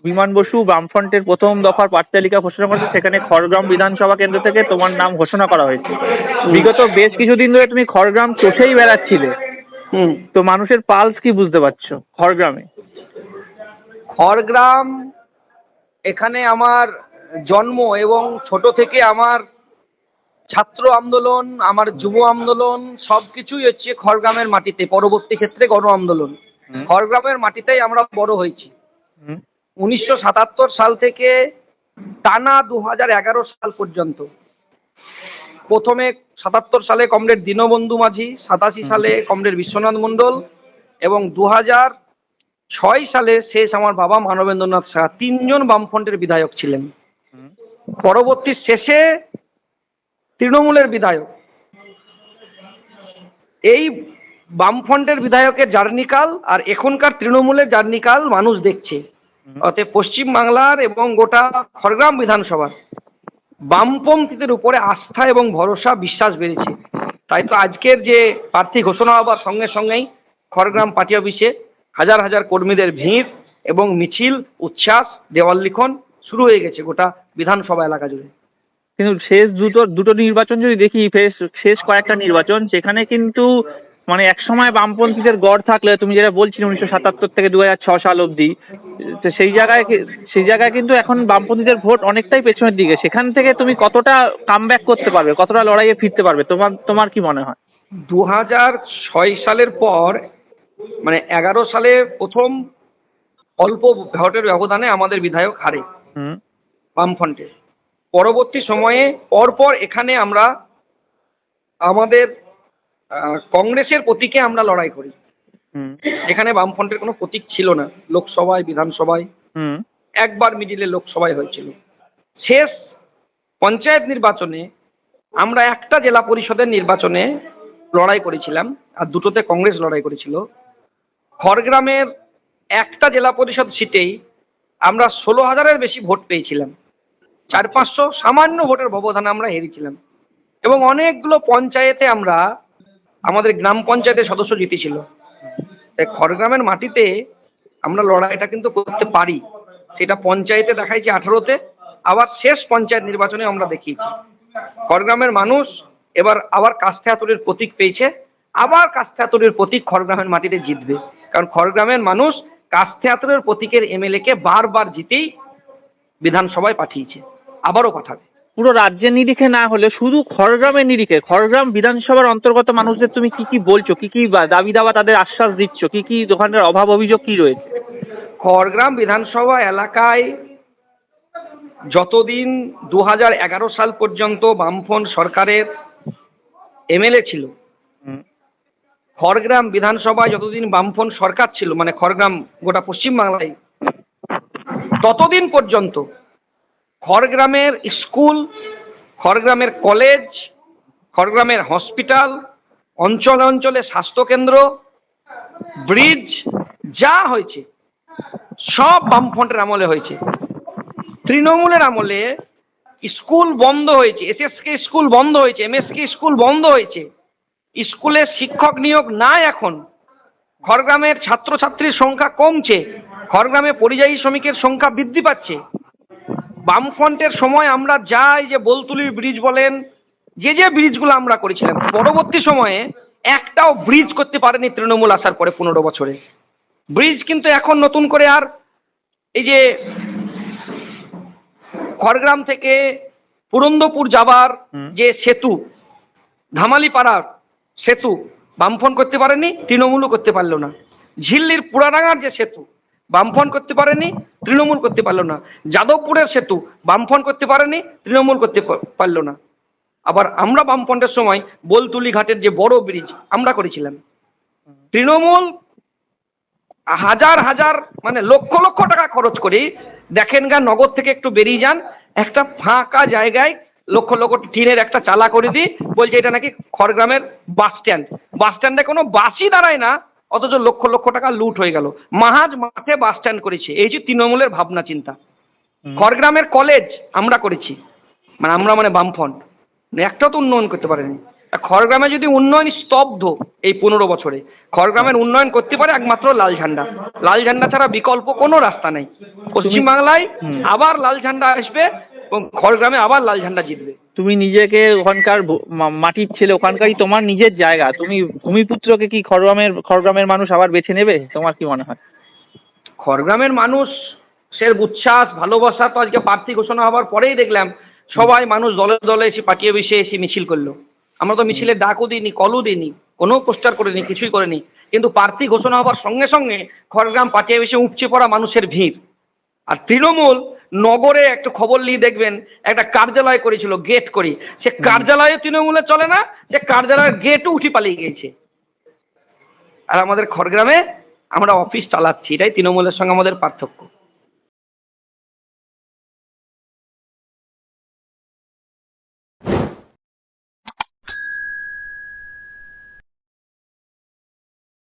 বিমান বসু বামফ্রন্টের প্রথম দফার প্রার্থী তালিকা ঘোষণা করেছে, সেখানে খড়গ্রাম বিধানসভা কেন্দ্র থেকে তোমার নাম ঘোষণা করা হয়েছে। বিগত বেশ কিছুদিন ধরে তুমি খড়গ্রাম চষেই বেড়াচ্ছিলে, তো মানুষের পালস কি বুঝতে পারছো খড়গ্রামে? খড়গ্রাম, এখানে আমার জন্ম এবং ছোট থেকে আমার ছাত্র আন্দোলন, আমার যুব আন্দোলন সবকিছুই হচ্ছে খড়গ্রামের মাটিতে। পরবর্তী ক্ষেত্রে গণ আন্দোলন খড়গ্রামের মাটিতেই আমরা বড় হয়েছি। 1977 সাল থেকে টানা 2011 সাল পর্যন্ত, প্রথমে 77 সালে কমরেড দীনবন্ধু মাঝি, 87 সালে কমরেড বিশ্বনাথ মণ্ডল এবং 2006 সালে শেষ আমার বাবা মানবেন্দ্রনাথ শাহ, তিনজন বামফ্রন্টের বিধায়ক ছিলেন। পরবর্তী শেষে তৃণমূলের বিধায়ক। এই বামফ্রন্টের বিধায়কের জার্নিকাল আর এখনকার তৃণমূলের জার্নিকাল মানুষ দেখছে। অতএব পশ্চিম বাংলার এবং গোটা খড়গ্রাম বিধানসভার বামপন্থীদের উপরে আস্থা এবং ভরসা, বিশ্বাস বেড়েছে। তাই তো আজকের যে প্রার্থী ঘোষণা হবার সঙ্গে সঙ্গেই খড়গ্রাম পার্টি অফিসে হাজার হাজার কর্মীদের ভিড় এবং মিছিল, উচ্ছ্বাস, দেওয়াল লিখন শুরু হয়ে গেছে গোটা বিধানসভা এলাকা জুড়ে। কিন্তু শেষ দুটো নির্বাচন যদি দেখি, শেষ কয়েকটা নির্বাচন, সেখানে কিন্তু মানে একসময় বামপন্থীদের গড় থাকলে, তুমি যেটা বলছিলে 1977 থেকে 2006 সাল অবধি, তো সেই জায়গায় কিন্তু এখন বামপন্থীদের ভোট অনেকটাই পেছনের দিকে। সেখান থেকে তুমি কতটা কামব্যাক করতে পারবে, কতটা লড়াইয়ে ফিরতে পারবে, তোমার কি মনে হয়? 2006 সালের পর, মানে 11 সালে প্রথম অল্প ভোটের ব্যবধানে আমাদের বিধায়ক হারে বামফ্রন্টের। পরবর্তী সময়ে পরপর এখানে আমরা আমাদের কংগ্রেসের প্রতীকে আমরা লড়াই করি। এখানে বামফ্রন্টের কোনো প্রতীক ছিল না লোকসভায়, বিধানসভায়। একবার মিডিলে লোকসভায় হয়েছিল। শেষ পঞ্চায়েত নির্বাচনে আমরা একটা জেলা পরিষদের নির্বাচনে লড়াই করেছিলাম, আর দুটোতে কংগ্রেস লড়াই করেছিল। খড়গ্রামের একটা জেলা পরিষদ সিটেই আমরা 16,000-এর বেশি ভোট পেয়েছিলাম। 400-500 সামান্য ভোটের ব্যবধানে আমরা হেরেছিলাম। এবং অনেকগুলো পঞ্চায়েতে আমরা, আমাদের গ্রাম পঞ্চায়েতের সদস্য জিতেছিল। তাই খড়গ্রামের মাটিতে আমরা লড়াইটা কিন্তু করতে পারি। সেটা পঞ্চায়েতে দেখাইছি 18-তে, আবার শেষ পঞ্চায়েত নির্বাচনে আমরা দেখিয়েছি। খড়গ্রামের মানুষ এবার আবার কাস্তে হাতুড়ির প্রতীক পেয়েছে, আবার কাস্তে হাতুড়ির প্রতীক খড়গ্রামের মাটিতে জিতবে। কারণ খড়গ্রামের মানুষ কাস্তে হাতুড়ির প্রতীকের এমএলএকে বারবার জিতেই বিধানসভায় পাঠিয়েছে, আবারও পাঠাবে। পুরো রাজ্যের নিরিখে না হলে শুধু খড়গ্রামের নিরিখে, খড়গ্রাম বিধানসভার অন্তর্গত মানুষদের তুমি কি বলছো, কি দাবি দাওয়া তাদের আশ্বাস দিচ্ছ, কি দোকানের অভাব অভিযোগ কি রয়েছে? খড়গ্রাম বিধানসভা এলাকায় যতদিন 2011 সাল পর্যন্ত বামফ্রন্ট সরকারের এমএলএ ছিল, খড়গ্রাম বিধানসভায় যতদিন বামফ্রন্ট সরকার ছিল, মানে খড়গ্রাম গোটা পশ্চিমবাংলায়, ততদিন পর্যন্ত খড়গ্রামের স্কুল, খড়গ্রামের কলেজ, খড়গ্রামের হসপিটাল, অঞ্চলে অঞ্চলে স্বাস্থ্যকেন্দ্র, ব্রিজ যা হয়েছে সব বামফ্রন্টের আমলে হয়েছে। তৃণমূলের আমলে স্কুল বন্ধ হয়েছে, এসএসকে স্কুল বন্ধ হয়েছে, এমএসকে স্কুল বন্ধ হয়েছে, স্কুলে শিক্ষক নিয়োগ নাই। এখন খড়গ্রামের ছাত্রছাত্রীর সংখ্যা কমছে, খড়গ্রামে পরিযায়ী শ্রমিকের সংখ্যা বৃদ্ধি পাচ্ছে। বামফ্রন্টের সময় আমরা যাই যে বোলতুলির ব্রিজ বলেন, যে ব্রিজগুলো আমরা করেছিলাম, পরবর্তী সময়ে একটাও ব্রিজ করতে পারেনি তৃণমূল আসার পরে 15 বছরে। ব্রিজ কিন্তু এখন নতুন করে, আর এই যে খড়গ্রাম থেকে পুরন্দপুর যাবার যে সেতু, ধামালিপাড়ার সেতু, বামফ্রন্ট করতে পারেনি, তৃণমূলও করতে পারলো না। ঝিল্লির পুরাডাঙ্গার যে সেতু, বামফ্রন্ট করতে পারেনি, তৃণমূল করতে পারলো না। যাদবপুরের সেতু বামফ্রন্ট করতে পারেনি, তৃণমূল করতে পারলো না। আবার আমরা বামফ্রন্টের সময় বোলতুলি ঘাটের যে বড় ব্রিজ আমরা করেছিলাম। তৃণমূল হাজার হাজার, মানে লক্ষ লক্ষ টাকা খরচ করে, দেখেন গা নগর থেকে একটু বেরিয়ে যান, একটা ফাঁকা জায়গায় লক্ষ লক্ষ টিনের একটা চালা করে দিই, বলছে এটা নাকি খড়গ্রামের বাস স্ট্যান্ড। বাস স্ট্যান্ডে কোনো বাসই দাঁড়ায় না, অথচ লক্ষ লক্ষ টাকা লুট হয়ে গেল। মাহাজ মাঠে বাস স্ট্যান্ড করেছে। এই যে তৃণমূলের ভাবনা চিন্তা। খড়গ্রামের কলেজ আমরা করেছি, আমরা বামফ্রন্ট, একটাও তো উন্নয়ন করতে পারেনি। খড়গ্রামে যদি উন্নয়ন স্তব্ধ এই 15 বছরে, খড়গ্রামের উন্নয়ন করতে পারে একমাত্র লাল ঝান্ডা। লাল ঝান্ডা ছাড়া বিকল্প কোনো রাস্তা নেই। পশ্চিমবাংলায় আবার লাল ঝান্ডা আসবে এবং খড়গ্রামে আবার লাল ঝান্ডা জিতবে। তুমি নিজেকে ওখানকার মাটির ছেলে, ওখানকারই তোমার নিজের জায়গা, তুমি ভূমিপুত্রকে কি খড়গ্রামের মানুষ আবার বেছে নেবে? তোমার কি মনে হয়? খড়গ্রামের মানুষের উচ্ছ্বাস ভালোবাসা তো আজকে প্রার্থী ঘোষণা হওয়ার পরেই দেখলাম সবাই মানুষ দলে দলে এসে পাঠিয়ে বসে এসে মিছিল করলো। আমরা তো মিছিলের ডাকও দিইনি, কলও দিইনি, কোনো পোস্টার করিনি, কিছুই করিনি, কিন্তু প্রার্থী ঘোষণা হওয়ার সঙ্গে সঙ্গে খড়গ্রাম পাঠিয়ে বসে উপচে পড়া মানুষের ভিড়। আর তৃণমূল নগরে একটু খবর নিয়ে দেখবেন একটা কার্যালয় করেছিল গেট করি, সে কার্যালয়ে তৃণমূলে চলে না, সে কার্যালয়ের গেটও উঠে পালিয়ে গিয়েছে। আর আমাদের খড়গ্রামে আমরা অফিস চালাচ্ছি, এটাই তৃণমূলের সঙ্গে আমাদের পার্থক্য।